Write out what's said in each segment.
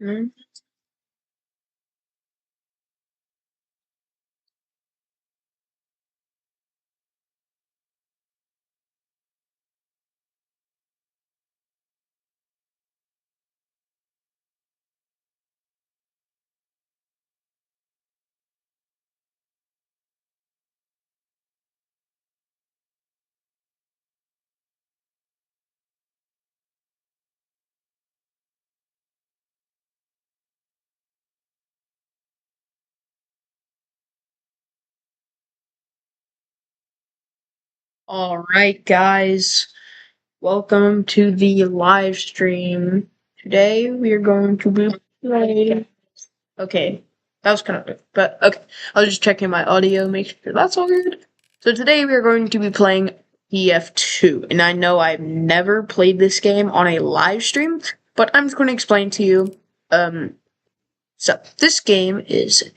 Mm. All right, guys, welcome to the live stream. Today we are going to be playing. Okay, that was kind of weird, but okay. I was just checking my audio, make sure that's all good. So today we are going to be playing EF2, and I know I've never played this game on a live stream, but I'm just going to explain to you. So this game is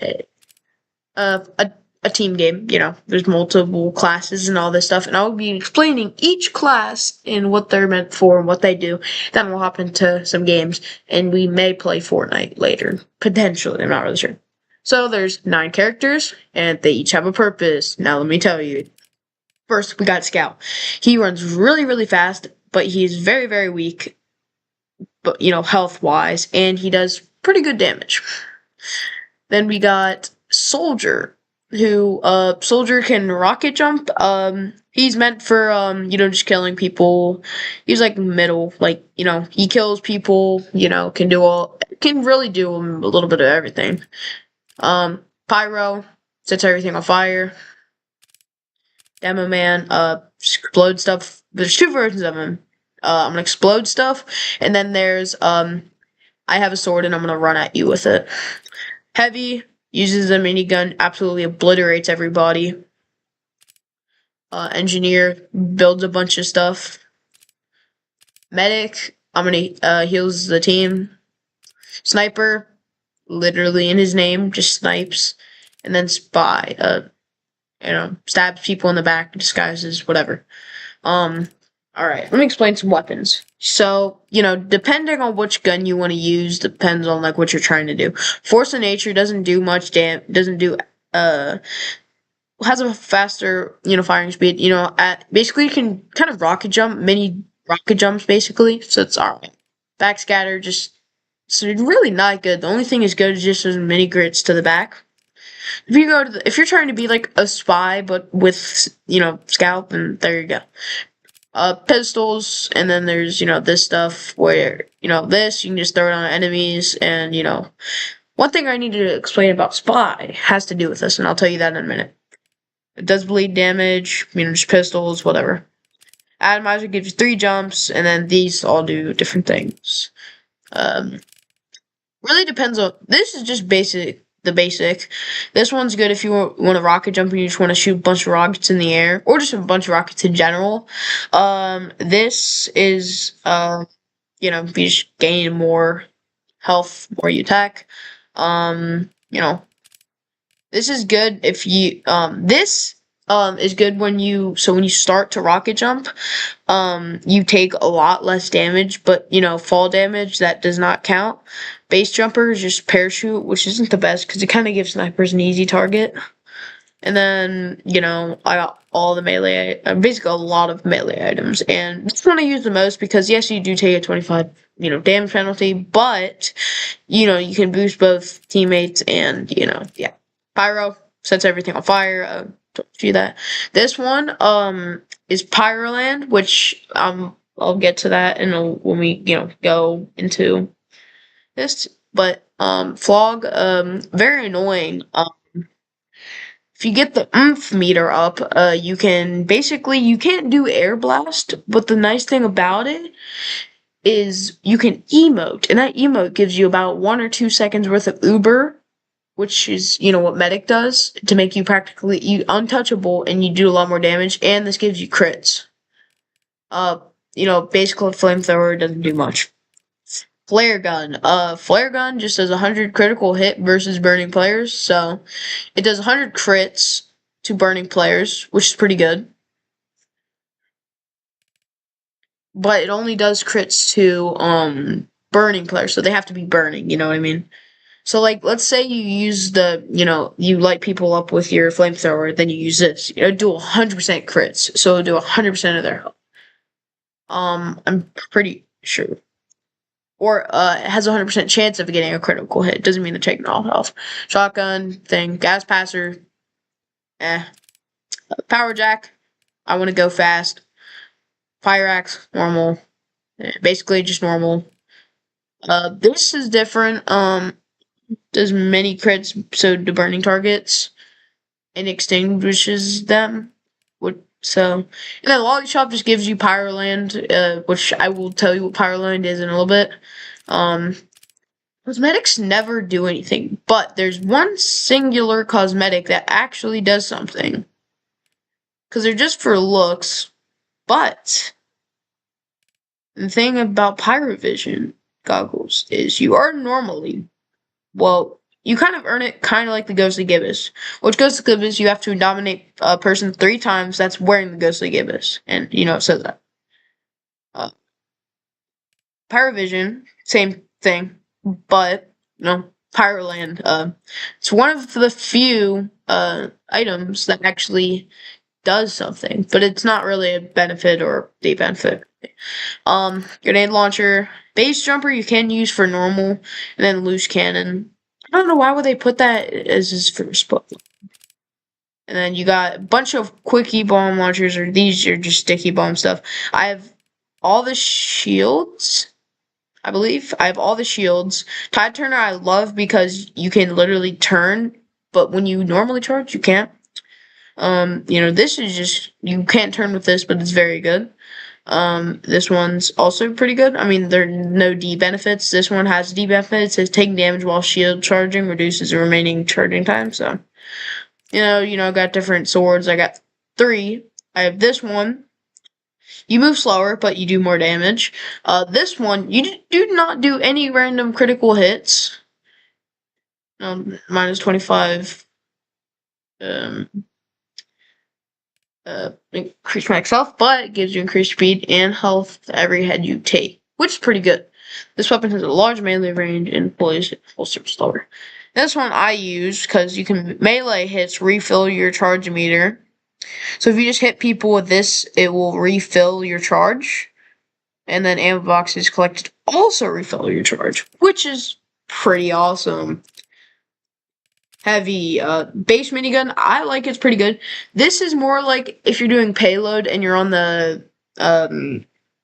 a team game. You know, there's multiple classes and all this stuff, and I'll be explaining each class and what they're meant for and what they do. Then we'll hop into some games, and we may play Fortnite later, potentially. I'm not really sure. So there's 9 characters, and they each have a purpose. Now let me tell you. First, we got Scout. He runs really, really fast, but he's very, very weak. But health wise, and he does pretty good damage. Then we got Soldier, who Soldier can rocket jump. He's meant for just killing people. He's like middle, like he kills people. Can really do a little bit of everything. Pyro sets everything on fire. Demo Man explode stuff. There's 2 versions of him. I'm gonna explode stuff, and then there's I have a sword and I'm gonna run at you with it. Heavy uses a minigun, absolutely obliterates everybody. Engineer builds a bunch of stuff. Medic, I'm gonna heals the team. Sniper, literally in his name, just snipes. And then spy, stabs people in the back, disguises, whatever. Alright, let me explain some weapons. So, depending on which gun you want to use, depends on what you're trying to do. Force of Nature doesn't do much doesn't do has a faster, firing speed. Basically you can kind of rocket jump, mini rocket jumps basically, so it's alright. Backscatter just so really not good. The only thing is good is just those mini grits to the back. If you're trying to be like a spy but with Scout, then there you go. Pistols, and then there's this stuff where this you can just throw it on enemies, and one thing I need to explain about Spy has to do with this, and I'll tell you that in a minute. It does bleed damage, just pistols, whatever. Atomizer gives you 3 jumps, and then these all do different things. Really depends on. This is just the basic. This one's good if you want to rocket jump and you just want to shoot a bunch of rockets in the air, or just a bunch of rockets in general. This is you just gain more health, more you attack. This is good if you this is good when you start to rocket jump, you take a lot less damage, but fall damage that does not count. Base jumper is just parachute, which isn't the best because it kind of gives snipers an easy target. And then I got all the melee, basically a lot of melee items, and this one I use the most because yes, you do take a 25 damage penalty, but you can boost both teammates, and yeah. Pyro sets everything on fire. Told you that. This one is Pyroland, which I'll get to that when we go into this. But Flog, very annoying. If you get the oomph meter up, you can't do air blast, but the nice thing about it is you can emote, and that emote gives you about 1 or 2 seconds worth of Uber, which is what Medic does to make you practically untouchable, and you do a lot more damage. And this gives you crits. Basically flamethrower doesn't do much. Flare gun. Flare gun just does 100 critical hit versus burning players, so it does 100 crits to burning players, which is pretty good. But it only does crits to burning players, so they have to be burning, you know what I mean? So, like, let's say you use you light people up with your flamethrower, then you use this. Do 100% crits, so it'll do 100% of their health. I'm pretty sure. Or, it has a 100% chance of getting a critical hit. Doesn't mean they're taking all health. Shotgun, thing, gas passer, Power jack, I want to go fast. Fire axe, normal. Basically just normal. This is different. Does many crits, so to burning targets, and extinguishes them. And then Lollishop just gives you Pyroland, which I will tell you what Pyroland is in a little bit. Cosmetics never do anything, but there's one singular cosmetic that actually does something. Because they're just for looks, but the thing about Pyrovision goggles is you are normally, you kind of earn it kind of like the Ghostly Gibbous. Which Ghostly Gibbous, you have to dominate a person 3 times that's wearing the Ghostly Gibbous. And, it says that. Pyrovision, same thing, but, Pyroland, it's one of the few, items that actually does something, but it's not really a benefit or a benefit. Grenade launcher, base jumper you can use for normal, and then loose cannon. I don't know why would they put that as his first book. And then you got a bunch of quickie bomb launchers, or these are just sticky bomb stuff. I have all the shields. I believe I have all the shields. Tide Turner I love because you can literally turn, but when you normally charge, you can't. This is just, you can't turn with this, but it's very good. This one's also pretty good. I mean, there are no D benefits. This one has D benefits. It says taking damage while shield charging reduces the remaining charging time. So, got different swords. I got 3. I have this one. You move slower, but you do more damage. This one, you do not do any random critical hits. Minus 25. Increase max health, but it gives you increased speed and health to every head you take, which is pretty good. This weapon has a large melee range and employs holster slower. This one I use because you can melee hits refill your charge meter. So if you just hit people with this, it will refill your charge. And then ammo boxes collected also refill your charge, which is pretty awesome. Heavy base minigun, I like it's pretty good. This is more like if you're doing payload and you're on the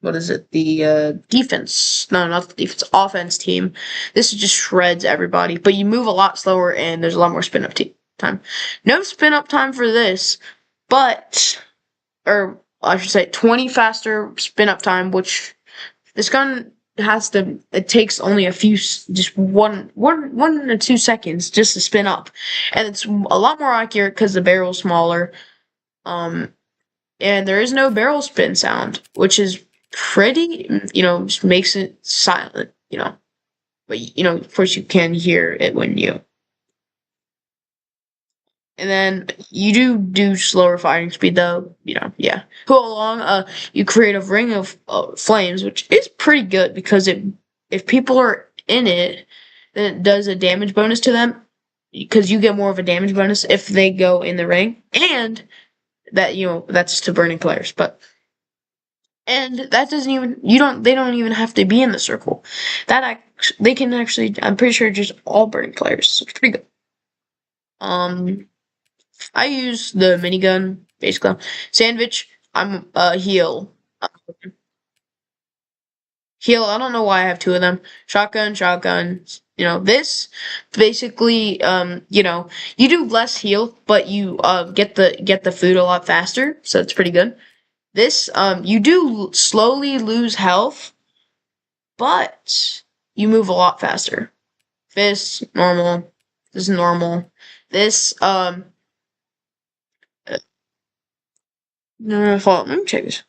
the defense, no, not the defense, offense team. This just shreds everybody, but you move a lot slower and there's a lot more spin up time. No spin up time for this, but, or I should say 20 faster spin up time, which this gun it takes only a few, just one or 2 seconds just to spin up. And it's a lot more accurate because the barrel's smaller. And there is no barrel spin sound, which is pretty, just makes it silent, But, of course you can hear it when you. And then you do slower firing speed though, yeah. Go along, you create a ring of flames, which is pretty good because if people are in it, then it does a damage bonus to them because you get more of a damage bonus if they go in the ring, and that that's to burning players, and that doesn't even they don't even have to be in the circle. They can actually, I'm pretty sure, just all burning players. So it's pretty good. I use the minigun, basically. Sandwich, I'm heal. Heal, I don't know why I have 2 of them. Shotgun. This, basically, you do less heal, but you get the food a lot faster, so it's pretty good. This, you do slowly lose health, but you move a lot faster. This, normal. This is normal. This, no, let me check this.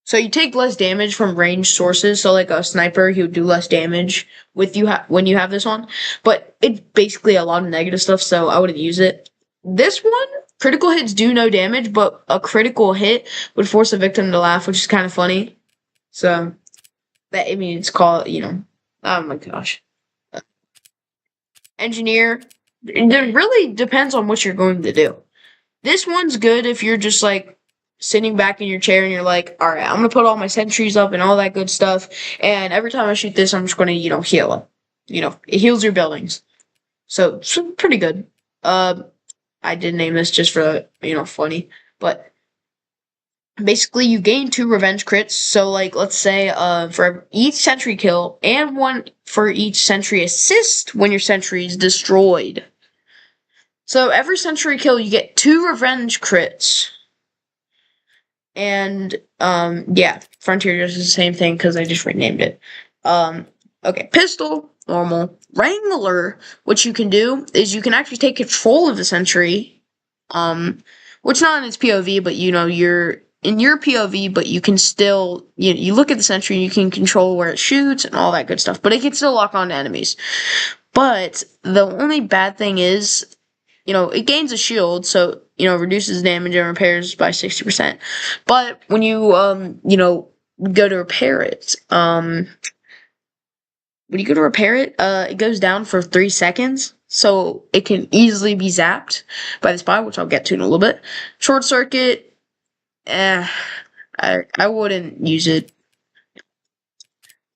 So you take less damage from ranged sources. So like a sniper, he would do less damage with when you have this on. But it's basically a lot of negative stuff, so I wouldn't use it. This one, critical hits do no damage, but a critical hit would force a victim to laugh, which is kind of funny. So I mean, it's called, oh my gosh. Engineer. It really depends on what you're going to do. This one's good if you're just like sitting back in your chair and you're like, all right, I'm gonna put all my sentries up and all that good stuff. And every time I shoot this, I'm just gonna, heal them. It heals your buildings. So pretty good. I did name this just for, funny. But basically you gain 2 revenge crits. So like let's say for each sentry kill and 1 for each sentry assist when your sentry is destroyed. So every sentry kill you get 2 revenge crits. And yeah, Frontier does the same thing because I just renamed it. Okay, pistol, normal. Wrangler, what you can do is you can actually take control of the sentry. Which not in its POV, but you're in your POV, but you can still you look at the sentry and you can control where it shoots and all that good stuff. But it can still lock on to enemies. But the only bad thing is, it gains a shield, so reduces damage and repairs by 60%. But when you go to repair it, it goes down for 3 seconds, so it can easily be zapped by the spy, which I'll get to in a little bit. Short circuit, I wouldn't use it.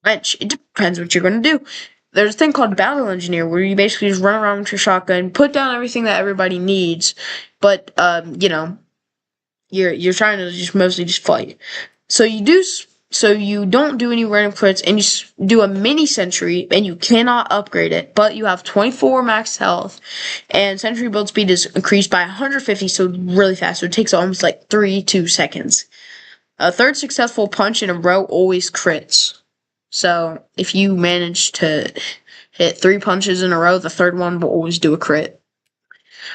Wrench, it depends what you're gonna do. There's a thing called Battle Engineer where you basically just run around with your shotgun, put down everything that everybody needs, but you're trying to just mostly just fight. So you don't do any random crits, and you do a mini sentry, and you cannot upgrade it, but you have 24 max health, and sentry build speed is increased by 150, so really fast. So it takes almost like 2 seconds. A third successful punch in a row always crits. So if you manage to hit 3 punches in a row, the third one will always do a crit.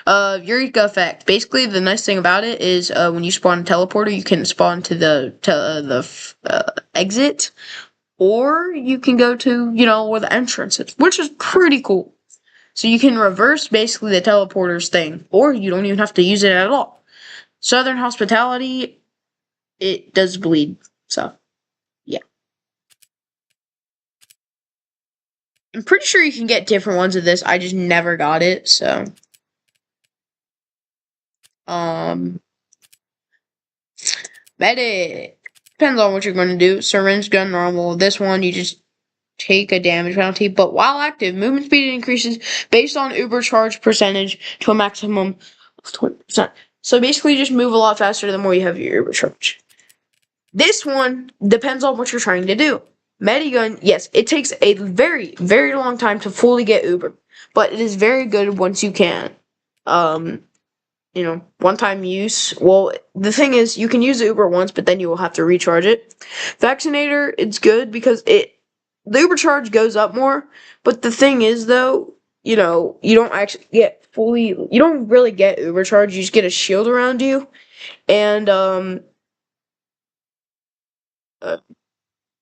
Eureka effect. Basically, the nice thing about it is when you spawn a teleporter, you can spawn to the exit, or you can go to where the entrance is, which is pretty cool. So you can reverse basically the teleporter's thing, or you don't even have to use it at all. Southern Hospitality, it does bleed, so yeah. I'm pretty sure you can get different ones of this. I just never got it, so. Medic. Depends on what you're going to do. Syringe gun normal. This one, you just take a damage penalty, but while active, movement speed increases based on uber charge percentage to a maximum of 20%. So basically, you just move a lot faster the more you have your uber charge. This one depends on what you're trying to do. Medigun, yes, it takes a very, very long time to fully get Uber, but it is very good once you can. One-time use. Well, the thing is, you can use Uber once, but then you will have to recharge it. Vaccinator, it's good because the Uber charge goes up more, but the thing is, though, you don't actually get you don't really get Uber charge, you just get a shield around you, and,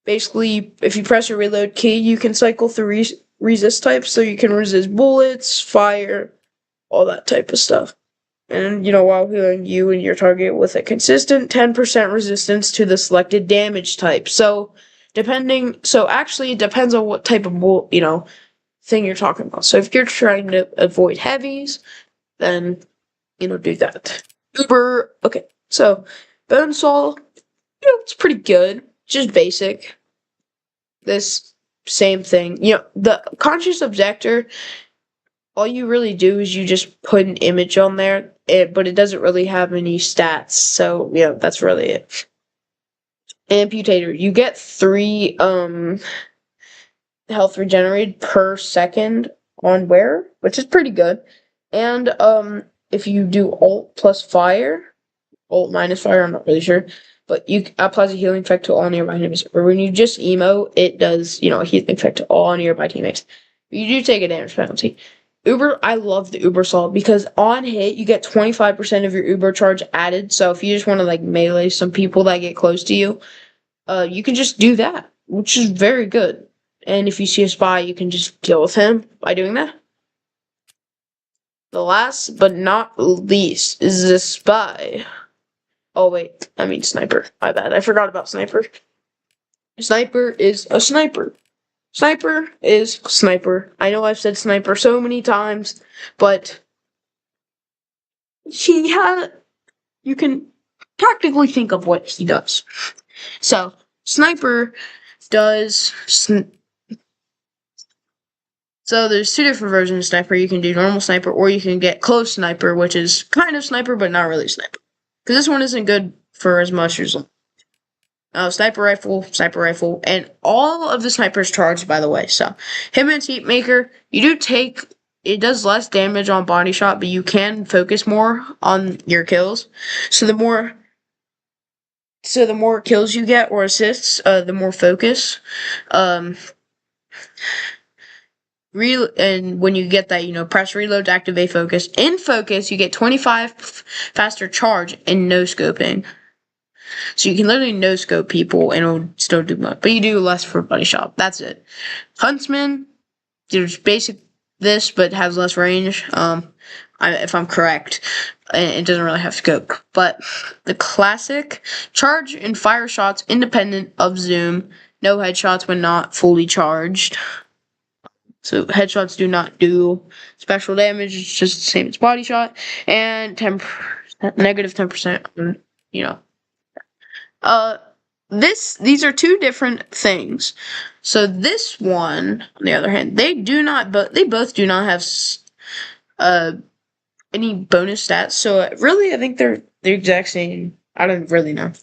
basically, if you press a reload key, you can cycle through resist types, so you can resist bullets, fire, all that type of stuff. And, while healing you and your target with a consistent 10% resistance to the selected damage type. So, actually, it depends on what type of, thing you're talking about. So, if you're trying to avoid heavies, then, do that. Uber, okay, so, Bonesaw, it's pretty good. Just basic. This same thing. The Conscious Objector, all you really do is you just put an image on there, but it doesn't really have any stats, so, that's really it. Amputator, you get 3, health regenerated per second on wear, which is pretty good. And, if you do Alt plus fire, Alt minus fire, I'm not really sure, but you applies a healing effect to all nearby enemies. Or when you just emo, it does, a healing effect to all nearby teammates. You do take a damage penalty. Uber, I love the Uber Saw because on hit, you get 25% of your Uber charge added. So if you just want to melee some people that get close to you, you can just do that, which is very good. And if you see a spy, you can just deal with him by doing that. The last but not least is the spy. Oh wait, I mean sniper. My bad. I forgot about sniper. Sniper is a sniper. Sniper is sniper. I know I've said sniper so many times, but you can practically think of what he does. So, sniper does. So, there's two different versions of sniper. You can do normal sniper, or you can get close sniper, which is kind of sniper, but not really sniper. Because this one isn't good for as much as sniper rifle, and all of the snipers charged, by the way. So, Hitman's Heat Maker, it does less damage on body shot, but you can focus more on your kills. So the more kills you get or assists, the more focus. And when you get that, press reload to activate focus. In focus, you get 25 faster charge and no scoping. So you can literally no scope people and it'll still do much, but you do less for body shot. That's it. Huntsman, there's basic this, but has less range. If I'm correct, it doesn't really have scope. But the classic, charge and fire shots independent of zoom. No headshots when not fully charged. So headshots do not do special damage. It's just the same as body shot. And negative 10%. These are two different things. So this one, on the other hand, they both do not have any bonus stats. So really, I think they're the exact same. I don't really know.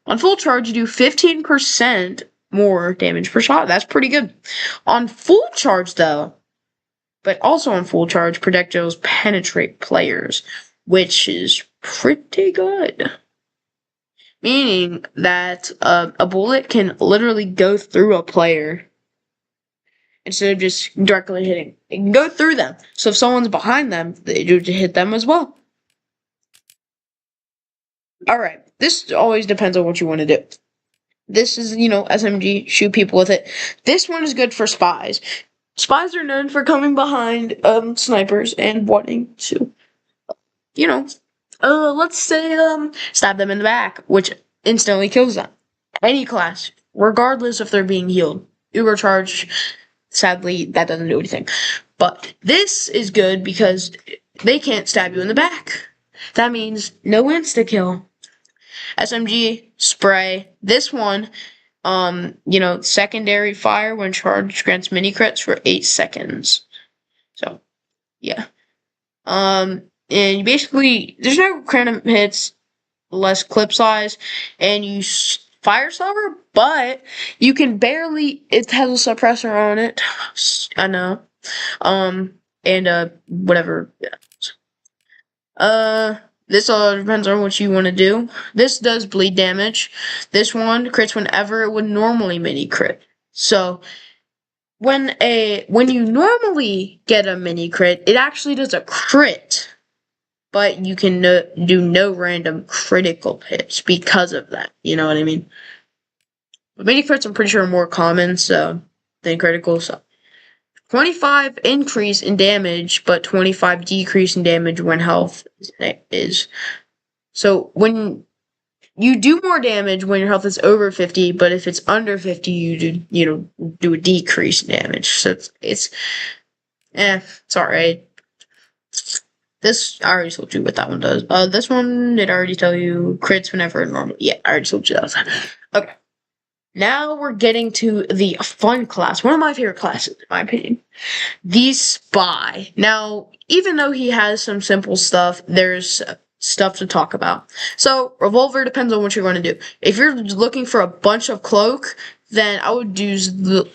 On full charge, you do 15% more damage per shot. That's pretty good. On full charge, though, but also on full charge, projectiles penetrate players, which is pretty good. Meaning that a bullet can literally go through a player instead of just directly hitting. It can go through them. So if someone's behind them, they do hit them as well. Alright, this always depends on what you want to do. This is, SMG, shoot people with it. This one is good for spies. Spies are known for coming behind snipers and wanting to, let's say, stab them in the back, which instantly kills them. Any class, regardless if they're being healed. Uber charge, sadly, that doesn't do anything. But this is good because they can't stab you in the back. That means no insta-kill. SMG, spray. This one, secondary fire when charged grants mini crits for 8 seconds. So, yeah. And basically, there's no random hits, less clip size, and you fire slower, but you can barely, it has a suppressor on it. I know. And whatever. This all depends on what you want to do. This does bleed damage. This one crits whenever it would normally mini crit. So, when you normally get a mini crit, it actually does a crit. But you can do no random critical hits because of that. You know what I mean? But mini crits, I'm pretty sure, are more common than critical. So 25 increase in damage, but 25 decrease in damage when health is. So when you do more damage when your health is over 50, but if it's under 50, you do a decrease in damage. So it's alright. This, I already told you what that one does. This one, did I already tell you? Crits whenever normal. Yeah, I already told you that. Okay. Now we're getting to the fun class. One of my favorite classes, in my opinion. The Spy. Now, even though he has some simple stuff, there's stuff to talk about. So, Revolver depends on what you're going to do. If you're looking for a bunch of cloak, then I would use the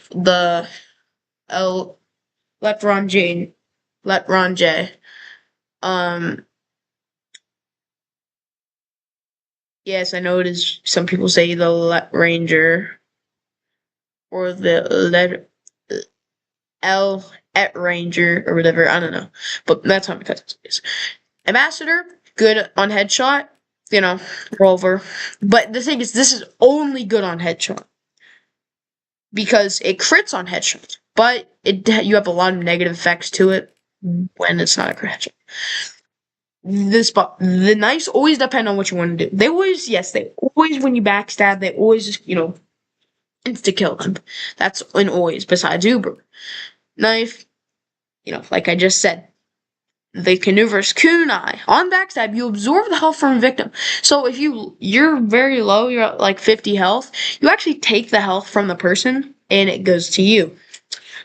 Letron J. Yes, I know it is. Some people say the Let Ranger or the L at Ranger or whatever. I don't know, but that's how my cousin is. Ambassador, good on headshot. Revolver. But the thing is, this is only good on headshot because it crits on headshot, but you have a lot of negative effects to it when it's not a crit headshot. The knives always depend on what you want to do. They always, when you backstab, they always just, insta-kill them. That's in always, besides Uber. Knife, like I just said, the Canuver's Kunai. On backstab, you absorb the health from a victim. So if you're very low, you're at like 50 health, you actually take the health from the person and it goes to you.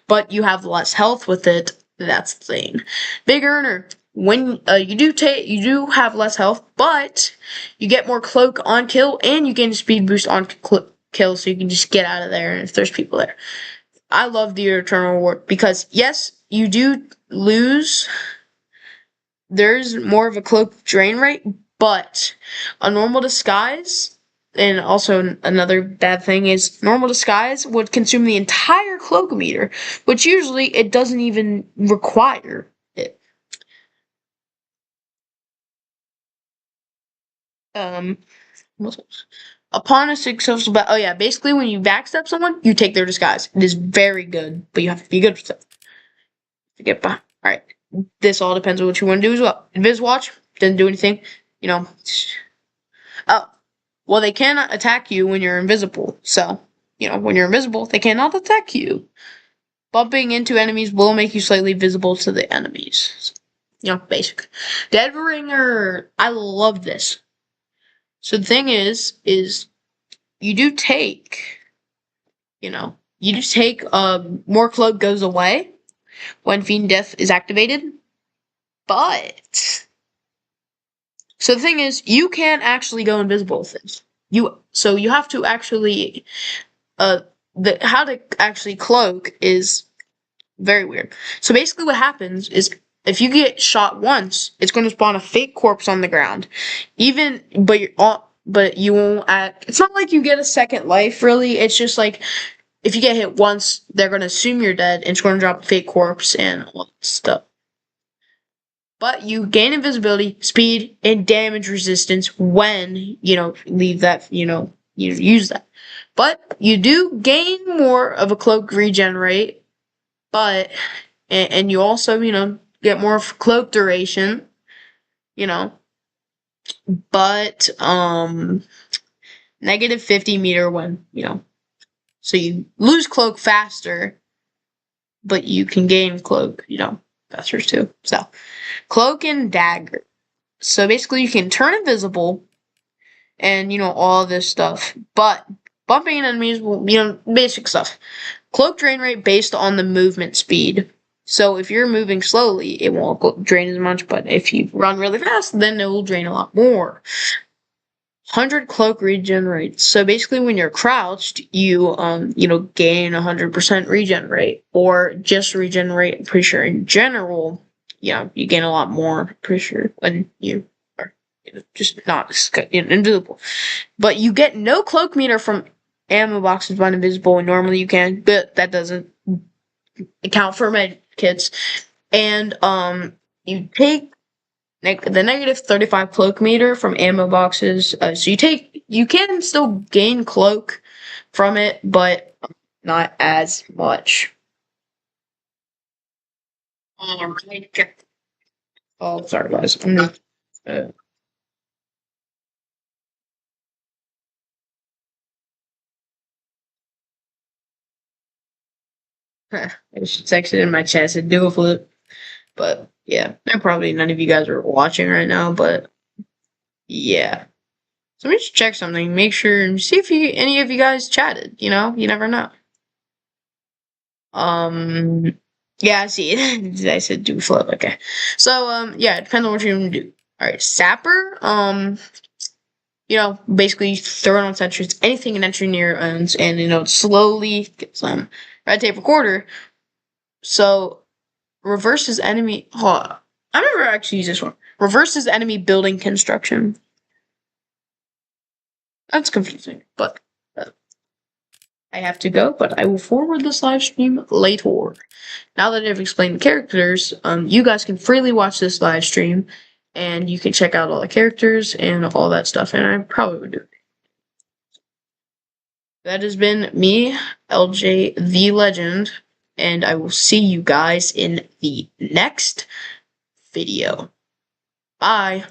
But you have less health with it. That's the thing. Big Earner. When you do have less health, but you get more cloak on kill and you gain a speed boost on kill, so you can just get out of there if there's people there. I love the Eternal Reward because yes, you do lose. There's more of a cloak drain rate, but a normal disguise, and also another bad thing is normal disguise would consume the entire cloak meter, which usually it doesn't even require it. Upon a successful battle, basically when you backstab someone, you take their disguise. It is very good, but you have to be good with it to get by. Alright, this all depends on what you want to do as well. Invis Watch doesn't do anything, Oh, well, they cannot attack you when you're invisible. So, when you're invisible, they cannot attack you. Bumping into enemies will make you slightly visible to the enemies. Basic. Dead Ringer, I love this. So the thing is you do take, more cloak goes away when Fiend Death is activated. But, so the thing is, you can't actually go invisible with this. So you have to actually, how to actually cloak is very weird. So basically what happens is, if you get shot once, it's going to spawn a fake corpse on the ground. But you won't it's not like you get a second life, really. It's just like, if you get hit once, they're going to assume you're dead, and it's going to drop a fake corpse and all that stuff. But you gain invisibility, speed, and damage resistance when, leave that, you use that. But you do gain more of a cloak regen rate, and you also, get more cloak duration, but, negative 50 meter when, so you lose cloak faster, but you can gain cloak, faster too. So, cloak and dagger. So basically you can turn invisible and, all this stuff, but bumping enemies will, basic stuff. Cloak drain rate based on the movement speed. So if you're moving slowly, it won't drain as much, but if you run really fast, then it will drain a lot more. 100 cloak regen rate. So basically when you're crouched, you, gain 100% regen rate, or just regen rate. I'm pretty sure in general, you gain a lot more, pretty sure, when you are just not invisible. But you get no cloak meter from ammo boxes when invisible, and normally you can, but that doesn't account for med kits. And you take the negative 35 cloak meter from ammo boxes. So you can still gain cloak from it, but not as much. Oh, sorry guys. I'm not. I just texted in my chat, said do a flip. But yeah, and probably none of you guys are watching right now, but yeah. So let me just check something, make sure, and see if any of you guys chatted, you never know. Yeah, I see it. I said do flip, okay. So, yeah, it depends on what you're gonna do. Alright, Sapper, basically throw it on sentries, anything an entry near owns, and, slowly get some red tape recorder. So, reverses enemy, I've never actually used this one. Reverses enemy building construction. That's confusing, but I have to go, but I will forward this live stream later. Now that I've explained the characters, you guys can freely watch this live stream, and you can check out all the characters and all that stuff, and I probably would do it. That has been me, LJ the Legend, and I will see you guys in the next video. Bye.